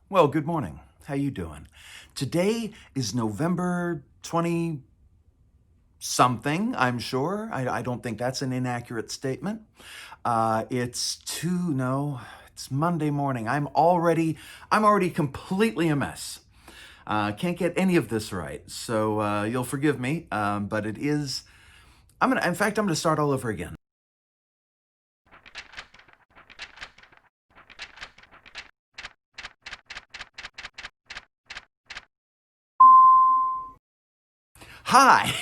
Well, good morning. How you doing? Today is November 20 something, I'm sure. I don't think that's an inaccurate statement. It's Monday morning. I'm already completely a mess. Can't get any of this right. So you'll forgive me, but it is in fact, I'm gonna start all over again. Hi.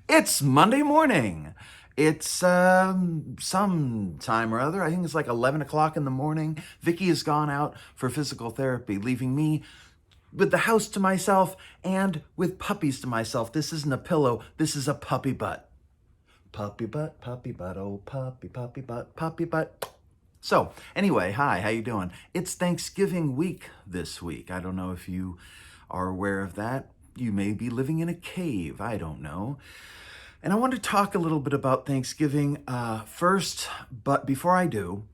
It's Monday morning. It's some time or other. I think it's like 11 o'clock in the morning. Vicky has gone out for physical therapy, leaving me with the house to myself and with puppies to myself. This isn't a pillow. This is a puppy butt. Puppy butt, oh puppy butt, puppy butt. So anyway, hi, how you doing? It's Thanksgiving week this week. I don't know if you are aware of that. You may be living in a cave. I don't know. And I want to talk a little bit about Thanksgiving first, but before I do,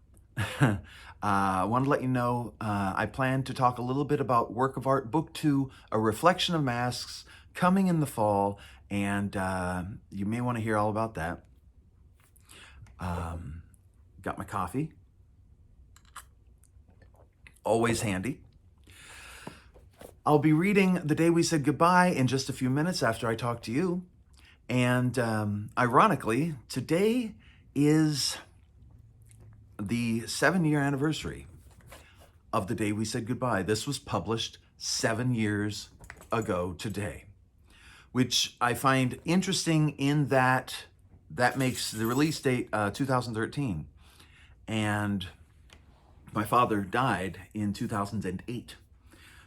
I want to let you know I plan to talk a little bit about Work of Art Book 2, A Reflection of Masks, coming in the fall, and you may want to hear all about that. Got my coffee, always handy. I'll be reading The Day We Said Goodbye in just a few minutes after I talk to you. And ironically, today is the 7-year anniversary of The Day We Said Goodbye. This was published 7 years ago today, which I find interesting in that makes the release date 2013. And my father died in 2008.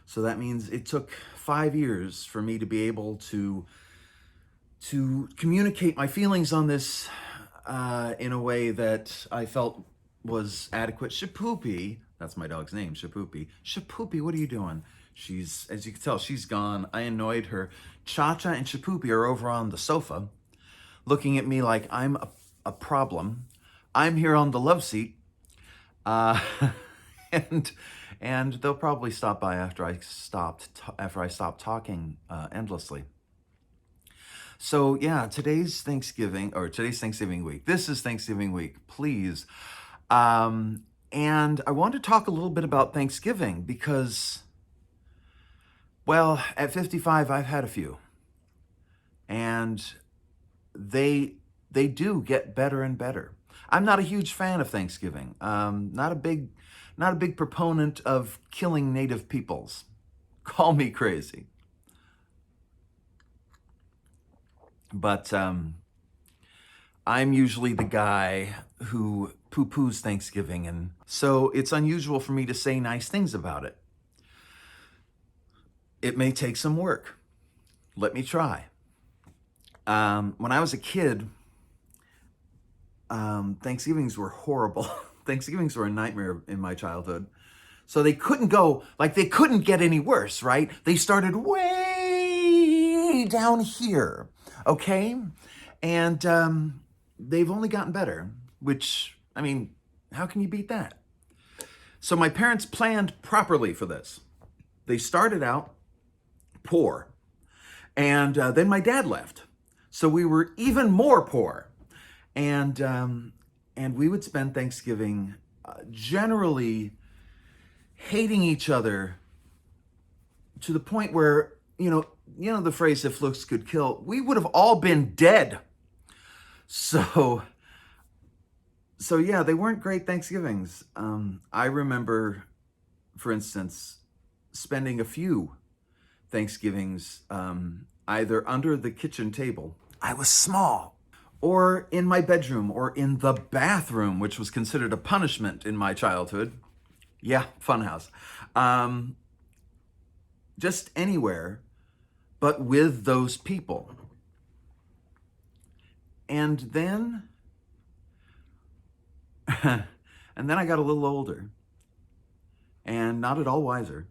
So that means it took 5 years for me to be able to communicate my feelings on this in a way that I felt was adequate. Poopy, that's my dog's name, Poopy. Poopy, what are you doing? She's, as you can tell, she's gone. I annoyed her. Cha-Cha and Poopy are over on the sofa, looking at me like I'm a problem. I'm here on the love seat, and they'll probably stop by after I stop talking endlessly. So yeah, today's Thanksgiving week. This is Thanksgiving week, please. And I want to talk a little bit about Thanksgiving because, well, at 55, I've had a few. And they do get better and better. I'm not a huge fan of Thanksgiving. Not a big proponent of killing native peoples. Call me crazy. But I'm usually the guy who poo-poos Thanksgiving, and so it's unusual for me to say nice things about it. It may take some work. Let me try. When I was a kid, Thanksgivings were horrible. Thanksgivings were a nightmare in my childhood. So they couldn't get any worse, right? They started way down here, okay? And they've only gotten better, which, I mean, how can you beat that? So my parents planned properly for this. They started out poor, and then my dad left. So we were even more poor. And we would spend Thanksgiving generally hating each other to the point where, you know the phrase, if looks could kill, we would have all been dead. So yeah, they weren't great Thanksgivings. I remember, for instance, spending a few Thanksgivings either under the kitchen table. I was small. Or in my bedroom, or in the bathroom, which was considered a punishment in my childhood. Yeah, funhouse. Just anywhere, but with those people. And then, I got a little older, and not at all wiser.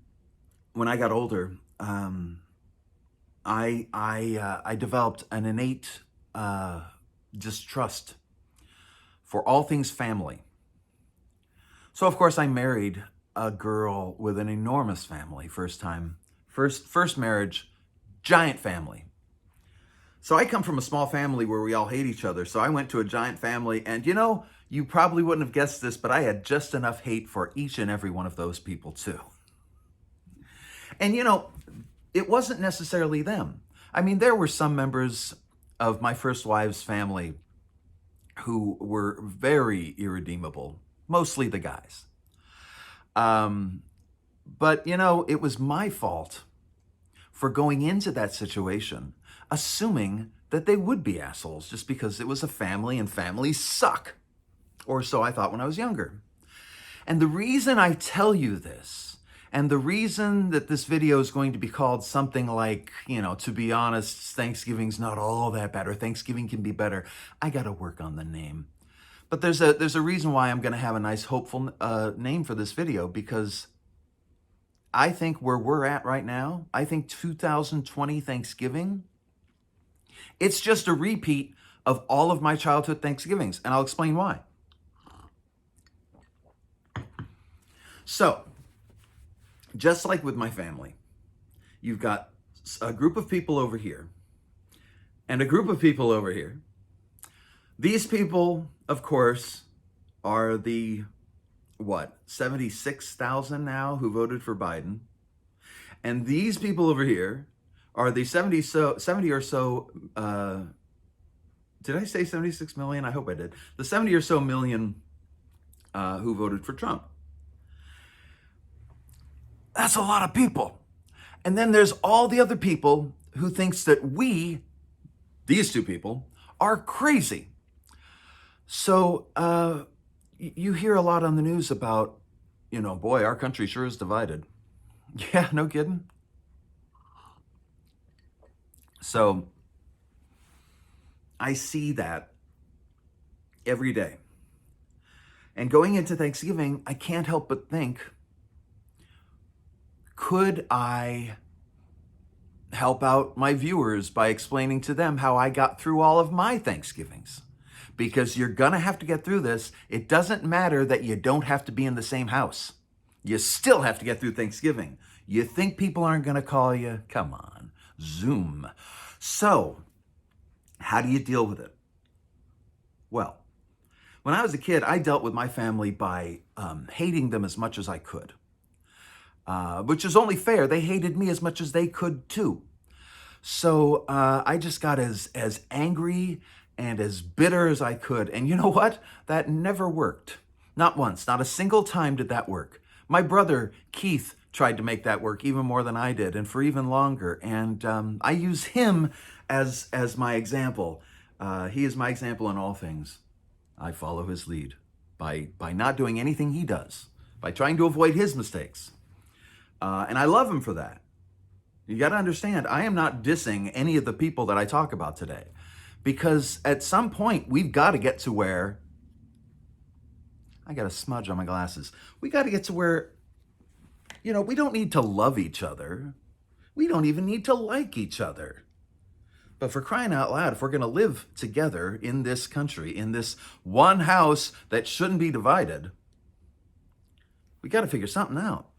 When I got older, I developed an innate distrust for all things family. So of course I married a girl with an enormous family, first marriage, giant family. So I come from a small family where we all hate each other. So I went to a giant family, and you probably wouldn't have guessed this, but I had just enough hate for each and every one of those people too. And it wasn't necessarily them. I mean, there were some members of my first wife's family who were very irredeemable, mostly the guys. But it was my fault for going into that situation assuming that they would be assholes just because it was a family and families suck. Or so I thought when I was younger. And the reason I tell you this, and the reason that this video is going to be called something like, to be honest, Thanksgiving's not all that bad, or Thanksgiving can be better. I got to work on the name. But there's a reason why I'm going to have a nice, hopeful name for this video, because I think where we're at right now, I think 2020 Thanksgiving, it's just a repeat of all of my childhood Thanksgivings, and I'll explain why. So, just like with my family, you've got a group of people over here and a group of people over here. These people, of course, are the, 76,000 now who voted for Biden. And these people over here are the 70 or so, did I say 76 million? I hope I did. The 70 or so million who voted for Trump. That's a lot of people. And then there's all the other people who thinks that these two people, are crazy. So you hear a lot on the news about, boy, our country sure is divided. Yeah, no kidding. So I see that every day. And going into Thanksgiving, I can't help but think, could I help out my viewers by explaining to them how I got through all of my Thanksgivings? Because you're gonna have to get through this. It doesn't matter that you don't have to be in the same house. You still have to get through Thanksgiving. You think people aren't gonna call you? Come on, Zoom. So, how do you deal with it? Well, when I was a kid, I dealt with my family by hating them as much as I could. Which is only fair. They hated me as much as they could too. So I just got as angry and as bitter as I could. And you know what? That never worked. Not once. Not a single time did that work. My brother, Keith, tried to make that work even more than I did, and for even longer. And I use him as my example. He is my example in all things. I follow his lead by not doing anything he does, by trying to avoid his mistakes. And I love him for that. You got to understand, I am not dissing any of the people that I talk about today, because at some point we've got to get to where, I got a smudge on my glasses. We got to get to where, we don't need to love each other. We don't even need to like each other. But for crying out loud, if we're going to live together in this country, in this one house that shouldn't be divided, we got to figure something out.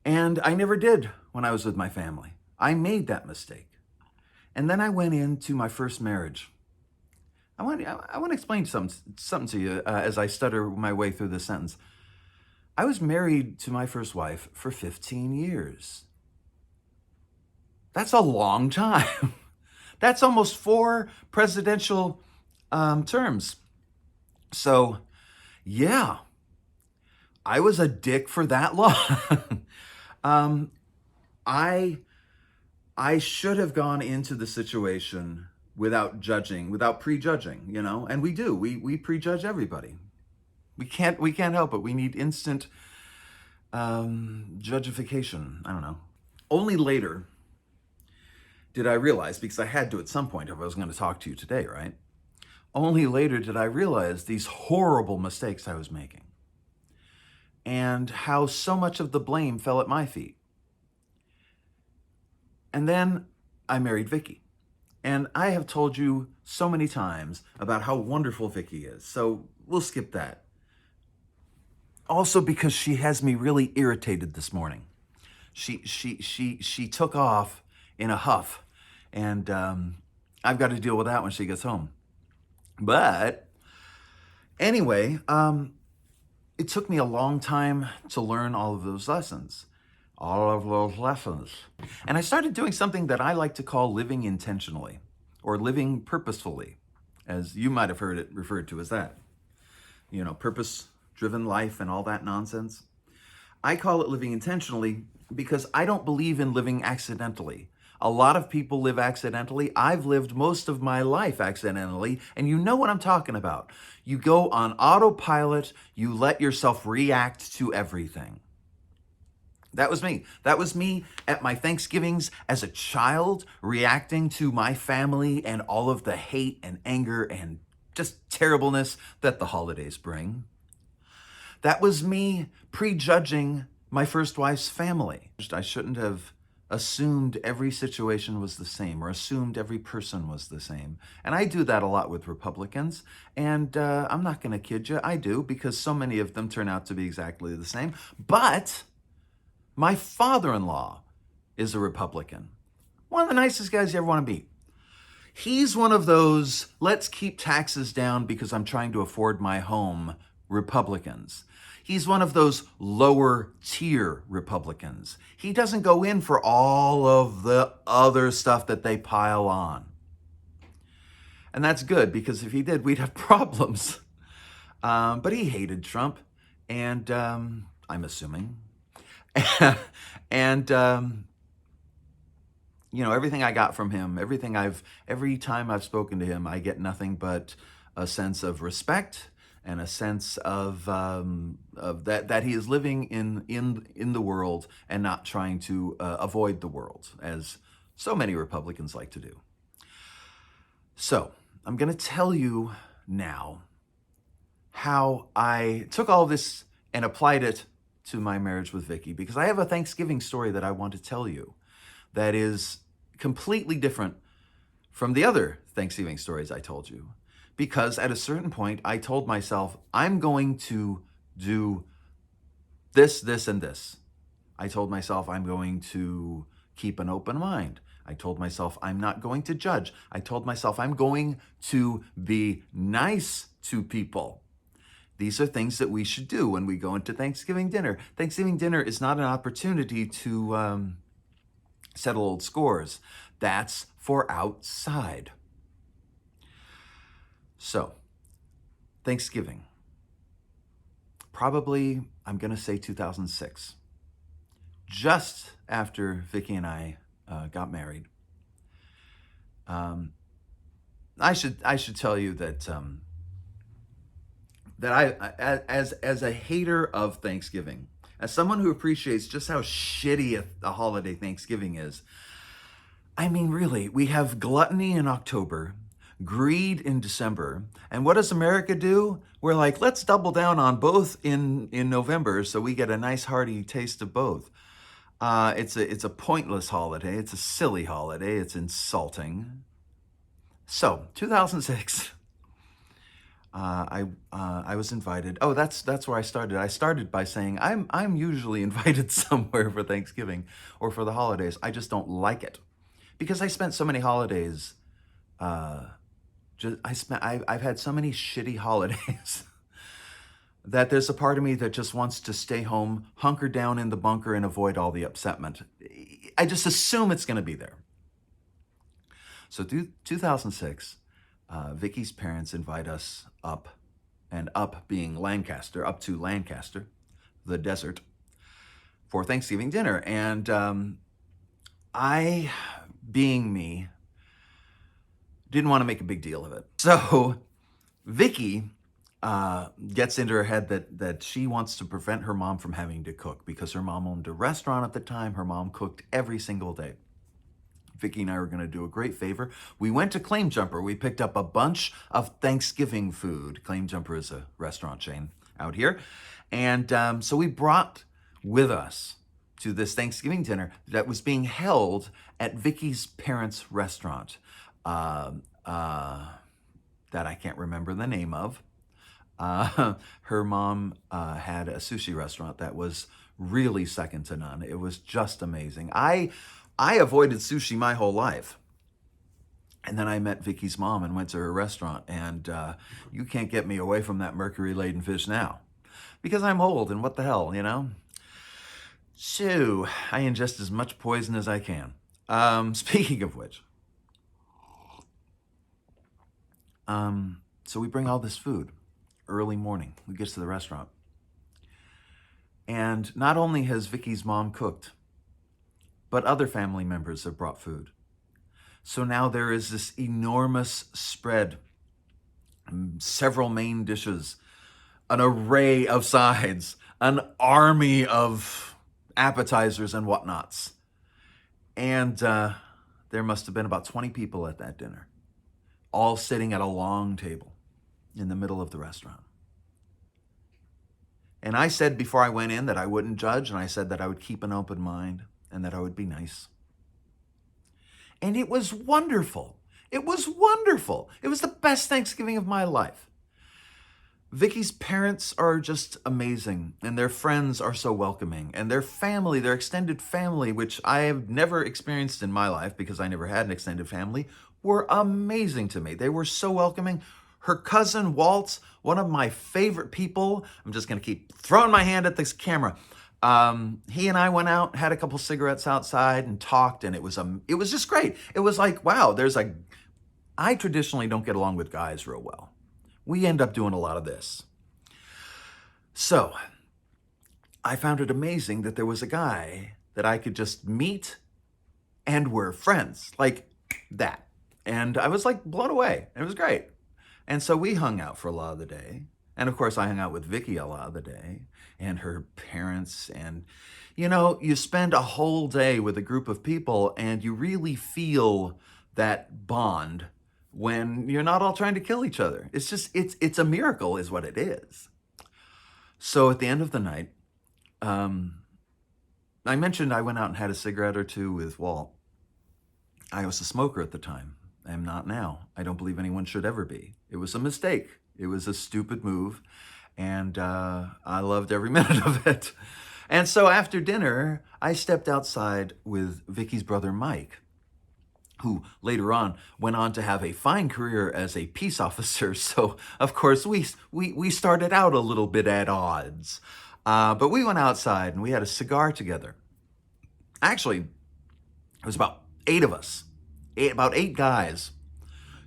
And I never did when I was with my family. I made that mistake. And then I went into my first marriage. I want to explain something to you as I stutter my way through this sentence. I was married to my first wife for 15 years. That's a long time. That's almost 4 presidential terms. So, yeah, I was a dick for that long. I should have gone into the situation without judging, without prejudging, and we do. We prejudge everybody. We can't help it. We need instant judgification. I don't know. Only later did I realize, because I had to at some point if I was going to talk to you today, right? Only later did I realize these horrible mistakes I was making, and how so much of the blame fell at my feet. And then I married Vicky. And I have told you so many times about how wonderful Vicky is. So we'll skip that. also because she has me really irritated this morning. She took off in a huff, and I've got to deal with that when she gets home. But anyway, it took me a long time to learn all of those lessons. And I started doing something that I like to call living intentionally, or living purposefully, as you might have heard it referred to as that. You know, purpose-driven life and all that nonsense. I call it living intentionally because I don't believe in living accidentally. A lot of people live accidentally. I've lived most of my life accidentally, and you know what I'm talking about. You go on autopilot, you let yourself react to everything. That was me. That was me at my Thanksgivings as a child, reacting to my family and all of the hate and anger and just terribleness that the holidays bring. That was me prejudging my first wife's family. I shouldn't have assumed every situation was the same, or assumed every person was the same. And I do that a lot with Republicans. And I'm not going to kid you, I do, because so many of them turn out to be exactly the same. But my father-in-law is a Republican. One of the nicest guys you ever want to meet. He's one of those, let's keep taxes down because I'm trying to afford my home Republicans. He's one of those lower tier Republicans. He doesn't go in for all of the other stuff that they pile on. And that's good, because if he did, we'd have problems. But he hated Trump, and I'm assuming. And you know, everything I got from him, every time I've spoken to him, I get nothing but a sense of respect and a sense of that he is living in the world and not trying to avoid the world, as so many Republicans like to do. So I'm going to tell you now how I took all this and applied it to my marriage with Vicky, because I have a Thanksgiving story that I want to tell you that is completely different from the other Thanksgiving stories I told you. Because at a certain point, I told myself, I'm going to do this, this, and this. I told myself I'm going to keep an open mind. I told myself I'm not going to judge. I told myself I'm going to be nice to people. These are things that we should do when we go into Thanksgiving dinner. Thanksgiving dinner is not an opportunity to settle old scores. That's for outside. So, Thanksgiving. Probably, I'm going to say 2006. Just after Vicky and I got married. I should tell you that that I, as a hater of Thanksgiving, as someone who appreciates just how shitty a holiday Thanksgiving is, I mean, really, we have gluttony in October, greed in December, and what does America do? We're like, let's double down on both in November so we get a nice hearty taste of both. It's a pointless holiday. It's a silly holiday. It's insulting. So, 2006. I was invited. Oh, that's where I started. I started by saying I'm usually invited somewhere for Thanksgiving or for the holidays. I just don't like it because I spent so many holidays. I've had so many shitty holidays that there's a part of me that just wants to stay home, hunker down in the bunker, and avoid all the upsetment. I just assume it's going to be there. So 2006. Vicky's parents invite us up, and up being Lancaster, up to Lancaster, the desert, for Thanksgiving dinner. And I, being me, didn't want to make a big deal of it. So Vicky gets into her head that she wants to prevent her mom from having to cook, because her mom owned a restaurant at the time. Her mom cooked every single day. Vicky and I were going to do a great favor. We went to Claim Jumper. We picked up a bunch of Thanksgiving food. Claim Jumper is a restaurant chain out here. And so we brought with us to this Thanksgiving dinner that was being held at Vicky's parents' restaurant that I can't remember the name of. Her mom had a sushi restaurant that was really second to none. It was just amazing. I avoided sushi my whole life. And then I met Vicky's mom and went to her restaurant, and you can't get me away from that mercury-laden fish now. Because I'm old, and what the hell, you know? So, I ingest as much poison as I can. Speaking of which, so we bring all this food early morning. We get to the restaurant. And not only has Vicky's mom cooked, but other family members have brought food. So now there is this enormous spread, several main dishes, an array of sides, an army of appetizers and whatnots. And there must have been about 20 people at that dinner, all sitting at a long table in the middle of the restaurant. And I said before I went in that I wouldn't judge, and I said that I would keep an open mind and that I would be nice. And it was wonderful. It was wonderful. It was the best Thanksgiving of my life. Vicky's parents are just amazing, and their friends are so welcoming, and their family, their extended family, which I have never experienced in my life because I never had an extended family, were amazing to me. They were so welcoming. Her cousin, Walt, one of my favorite people, I'm just going to keep throwing my hand at this camera. He and I went out, had a couple cigarettes outside and talked, and it was just great. It was like, wow, I traditionally don't get along with guys real well. We end up doing a lot of this. So I found it amazing that there was a guy that I could just meet and we're friends like that. And I was like blown away. It was great. And so we hung out for a lot of the day. And of course I hung out with Vicky a lot of the day and her parents. And, you know, you spend a whole day with a group of people and you really feel that bond when you're not all trying to kill each other. It's just, it's a miracle is what it is. So at the end of the night, I mentioned I went out and had a cigarette or two with Walt. I was a smoker at the time. I am not now. I don't believe anyone should ever be. It was a mistake. It was a stupid move. And I loved every minute of it. And so after dinner, I stepped outside with Vicky's brother, Mike, who later on went on to have a fine career as a peace officer. So, of course, we started out a little bit at odds. But we went outside and we had a cigar together. Actually, it was about 8 of us, about 8 guys,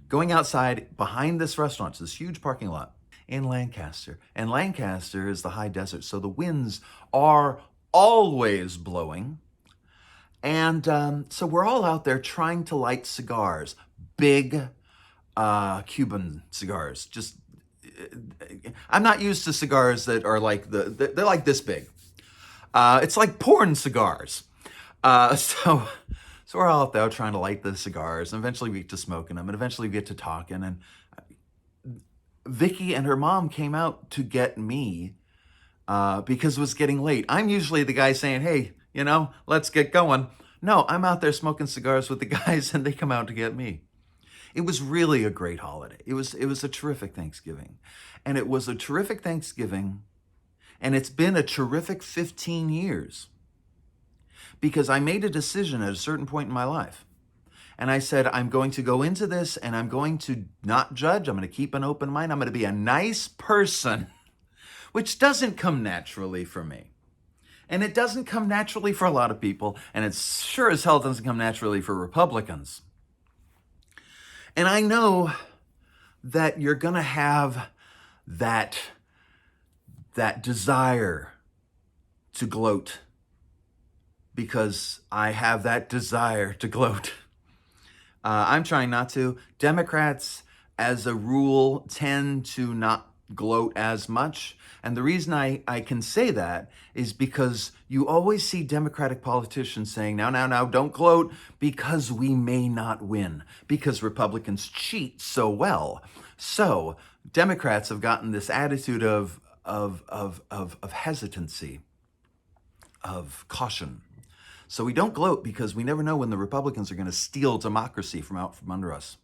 going outside behind this restaurant, this huge parking lot in Lancaster. And Lancaster is the high desert, so the winds are always blowing. And so we're all out there trying to light cigars, big Cuban cigars. Just, I'm not used to cigars that are like they're like this big. It's like porn cigars. So we're all out there trying to light the cigars, and eventually we get to smoking them, and eventually we get to talking. And Vicky and her mom came out to get me because it was getting late. I'm usually the guy saying, hey, you know, let's get going. No, I'm out there smoking cigars with the guys and they come out to get me. It was really a great holiday. It was a terrific Thanksgiving. And it was a terrific Thanksgiving, and it's been a terrific 15 years. Because I made a decision at a certain point in my life. And I said, I'm going to go into this and I'm going to not judge. I'm going to keep an open mind. I'm going to be a nice person, which doesn't come naturally for me. And it doesn't come naturally for a lot of people. And it sure as hell doesn't come naturally for Republicans. And I know that you're going to have that desire to gloat. Because I have that desire to gloat. I'm trying not to. Democrats, as a rule, tend to not gloat as much. And the reason I can say that is because you always see Democratic politicians saying, now, don't gloat because we may not win, because Republicans cheat so well. So Democrats have gotten this attitude of hesitancy, of caution. So we don't gloat because we never know when the Republicans are going to steal democracy from out from under us.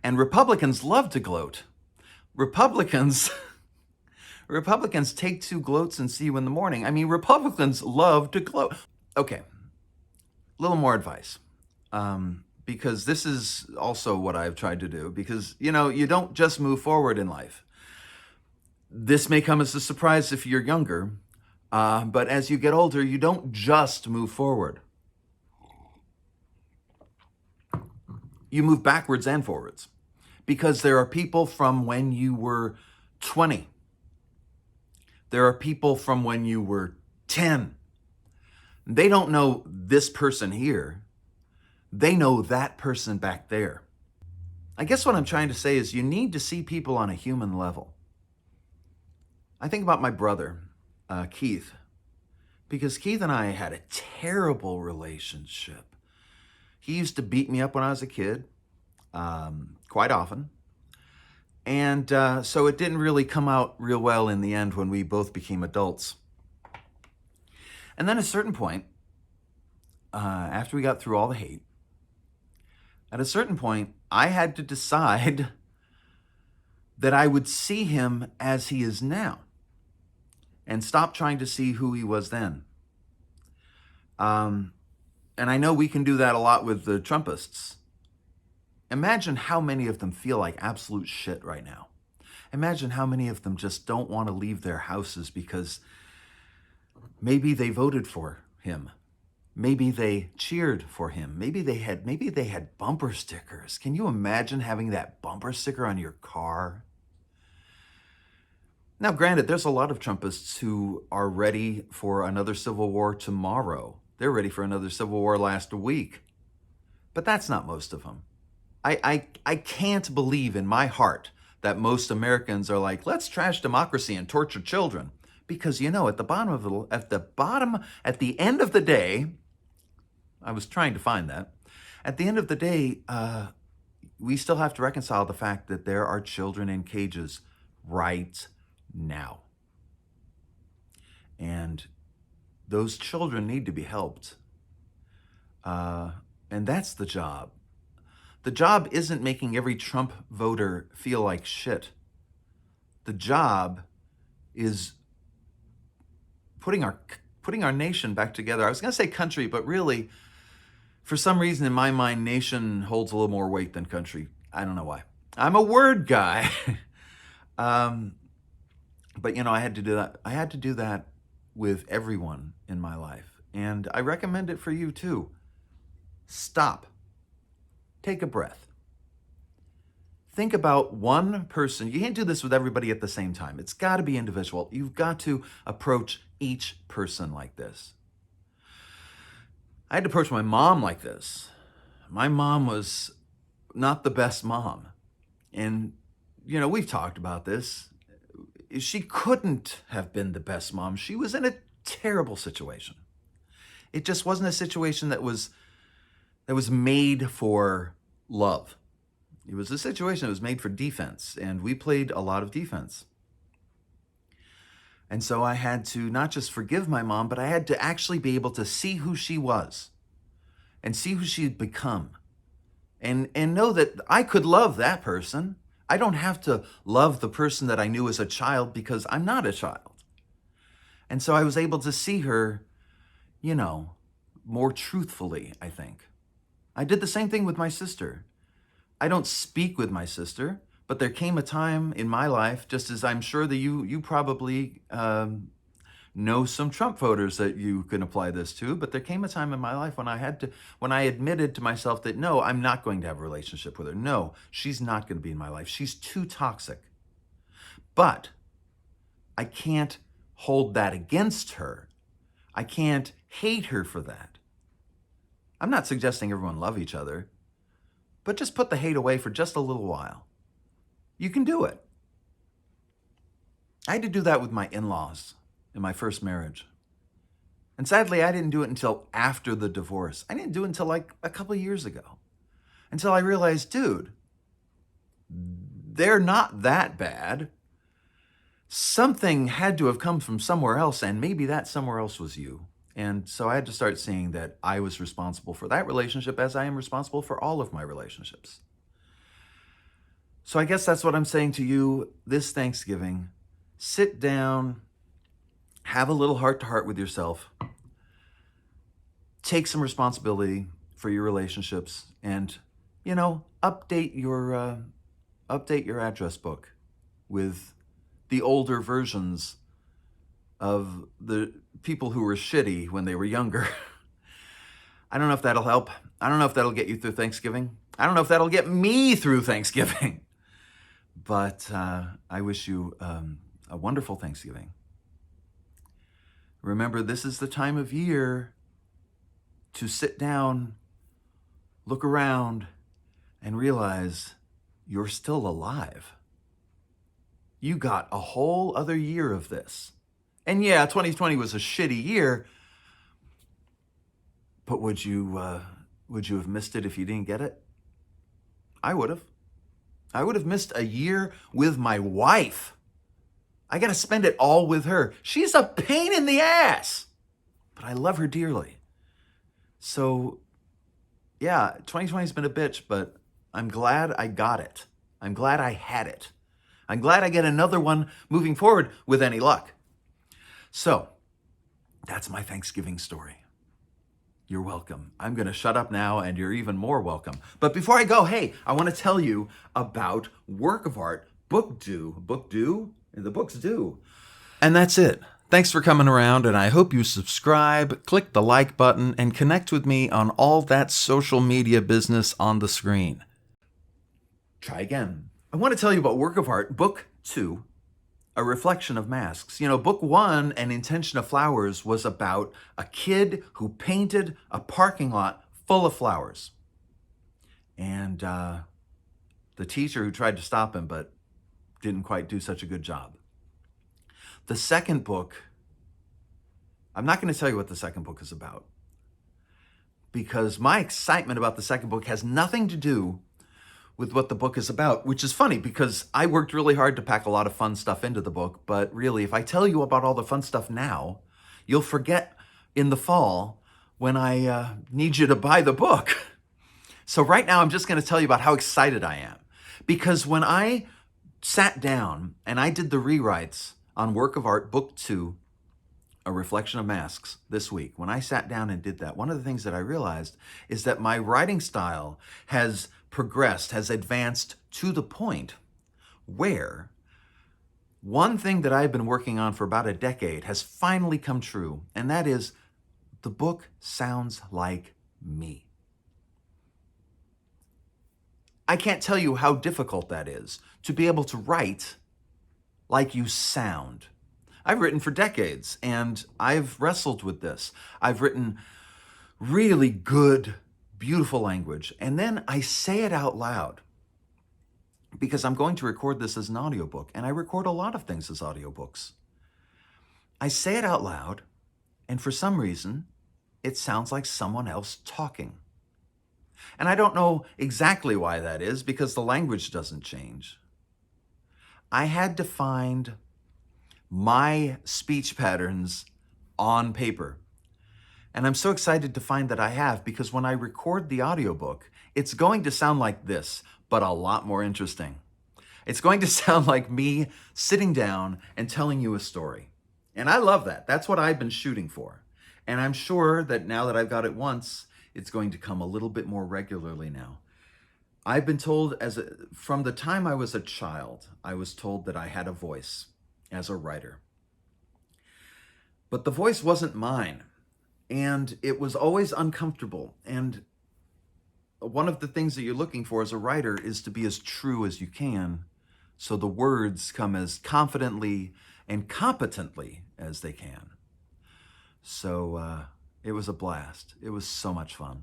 And Republicans love to gloat. Republicans Republicans take two gloats and see you in the morning. I mean, Republicans love to gloat. Okay, a little more advice. Because this is also what I've tried to do. Because, you don't just move forward in life. This may come as a surprise if you're younger, but as you get older, you don't just move forward. You move backwards and forwards. Because there are people from when you were 20. There are people from when you were 10. They don't know this person here. They know that person back there. I guess what I'm trying to say is you need to see people on a human level. I think about my brother, Keith, because Keith and I had a terrible relationship. He used to beat me up when I was a kid, quite often. And so it didn't really come out real well in the end when we both became adults. And then at a certain point, after we got through all the hate, at a certain point, I had to decide that I would see him as he is now and stop trying to see who he was then. And I know we can do that a lot with the Trumpists. Imagine how many of them feel like absolute shit right now. Imagine how many of them just don't want to leave their houses because maybe they voted for him. Maybe they cheered for him. Maybe they had bumper stickers. Can you imagine having that bumper sticker on your car? Now, granted, there's a lot of Trumpists who are ready for another civil war tomorrow. They're ready for another civil war last week. But that's not most of them. I can't believe in my heart that most Americans are like, let's trash democracy and torture children. Because, at the end of the day, I was trying to find that. At the end of the day, we still have to reconcile the fact that there are children in cages right now. And those children need to be helped. And that's the job. The job isn't making every Trump voter feel like shit. The job is putting our nation back together. I was going to say country, but really, for some reason in my mind, nation holds a little more weight than country. I don't know why. I'm a word guy. But I had to do that. I had to do that with everyone in my life. And I recommend it for you too. Stop. Take a breath. Think about one person. You can't do this with everybody at the same time. It's got to be individual. You've got to approach each person like this. I had to approach my mom like this. My mom was not the best mom. And, we've talked about this. She couldn't have been the best mom. She was in a terrible situation. It just wasn't a situation that was made for love. It was a situation that was made for defense, and we played a lot of defense. And so I had to not just forgive my mom, but I had to actually be able to see who she was and see who she'd become and know that I could love that person. I don't have to love the person that I knew as a child because I'm not a child. And so I was able to see her, more truthfully, I think. I did the same thing with my sister. I don't speak with my sister, but there came a time in my life, just as I'm sure that you probably know some Trump voters that you can apply this to, but there came a time in my life when I admitted to myself that no, I'm not going to have a relationship with her. No, she's not going to be in my life. She's too toxic. But I can't hold that against her. I can't hate her for that. I'm not suggesting everyone love each other, but just put the hate away for just a little while. You can do it. I had to do that with my in-laws in my first marriage. And sadly, I didn't do it until after the divorce. I didn't do it until like a couple of years ago. Until I realized, dude, they're not that bad. Something had to have come from somewhere else, and maybe that somewhere else was you. And so I had to start seeing that I was responsible for that relationship as I am responsible for all of my relationships. So I guess that's what I'm saying to you this Thanksgiving. sit down, have a little heart-to-heart with yourself, take some responsibility for your relationships, and, update your address book with the older versions of the people who were shitty when they were younger. I don't know if that'll help. I don't know if that'll get you through Thanksgiving. I don't know if that'll get me through Thanksgiving. But I wish you a wonderful Thanksgiving. Remember, this is the time of year to sit down, look around, and realize you're still alive. You got a whole other year of this. And yeah, 2020 was a shitty year, but would you have missed it if you didn't get it? I would have. I would have missed a year with my wife. I got to spend it all with her. She's a pain in the ass, but I love her dearly. So, yeah, 2020's been a bitch, but I'm glad I got it. I'm glad I had it. I'm glad I get another one moving forward with any luck. So, that's my Thanksgiving story. You're welcome. I'm going to shut up now, and you're even more welcome. But before I go, hey, I want to tell you about Work of Art Book Due. Book Due? The book's due. And that's it. Thanks for coming around, and I hope you subscribe, click the like button, and connect with me on all that social media business on the screen. Try again. I want to tell you about Work of Art Book 2, A Reflection of Masks. Book 1, An Intention of Flowers, was about a kid who painted a parking lot full of flowers. And the teacher who tried to stop him but didn't quite do such a good job. The second book, I'm not going to tell you what the second book is about, because my excitement about the second book has nothing to do with what the book is about, which is funny because I worked really hard to pack a lot of fun stuff into the book, but really, if I tell you about all the fun stuff now, you'll forget in the fall when I need you to buy the book. So right now, I'm just going to tell you about how excited I am, because when I sat down and I did the rewrites on Work of Art Book 2, A Reflection of Masks, this week, when I sat down and did that, one of the things that I realized is that my writing style has progressed, has advanced to the point where one thing that I've been working on for about a decade has finally come true, and that is the book sounds like me. I can't tell you how difficult that is, to be able to write like you sound. I've written for decades, and I've wrestled with this. I've written really good, beautiful language, and then I say it out loud because I'm going to record this as an audiobook, and I record a lot of things as audiobooks. I say it out loud, and for some reason, it sounds like someone else talking. And I don't know exactly why that is, because the language doesn't change. I had to find my speech patterns on paper. And I'm so excited to find that I have, because when I record the audiobook, it's going to sound like this, but a lot more interesting. It's going to sound like me sitting down and telling you a story. And I love that. That's what I've been shooting for. And I'm sure that now that I've got it once, it's going to come a little bit more regularly now. I've been told from the time I was a child, I was told that I had a voice as a writer. But the voice wasn't mine, and it was always uncomfortable. And one of the things that you're looking for as a writer is to be as true as you can, so the words come as confidently and competently as they can. So it was a blast. It was so much fun.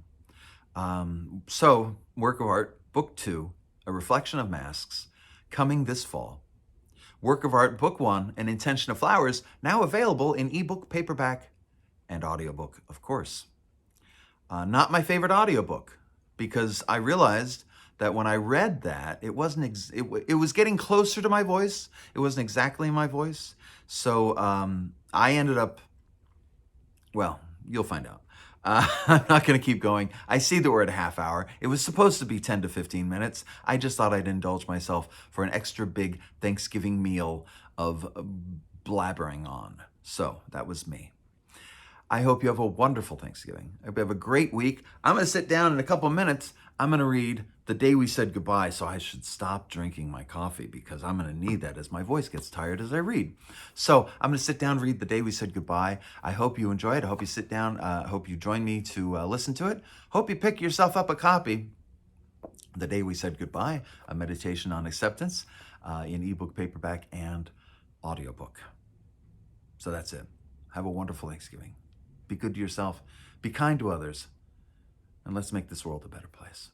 So Work of Art, Book 2, A Reflection of Masks, coming this fall. Work of Art, Book 1, An Intention of Flowers, now available in ebook, paperback, and audiobook, of course. Not my favorite audiobook, because I realized that when I read that, it was getting closer to my voice. It wasn't exactly my voice. So I ended up, well, you'll find out. I'm not going to keep going. I see that we're at a half hour. It was supposed to be 10 to 15 minutes. I just thought I'd indulge myself for an extra big Thanksgiving meal of blabbering on. So that was me. I hope you have a wonderful Thanksgiving. I hope you have a great week. I'm going to sit down in a couple of minutes. I'm going to read The Day We Said Goodbye, so I should stop drinking my coffee because I'm going to need that as my voice gets tired as I read. So I'm going to sit down and read The Day We Said Goodbye. I hope you enjoy it. I hope you sit down. I hope you join me to listen to it. Hope you pick yourself up a copy. The Day We Said Goodbye, a meditation on acceptance in ebook, paperback, and audiobook. So that's it. Have a wonderful Thanksgiving. Be good to yourself. Be kind to others. And let's make this world a better place.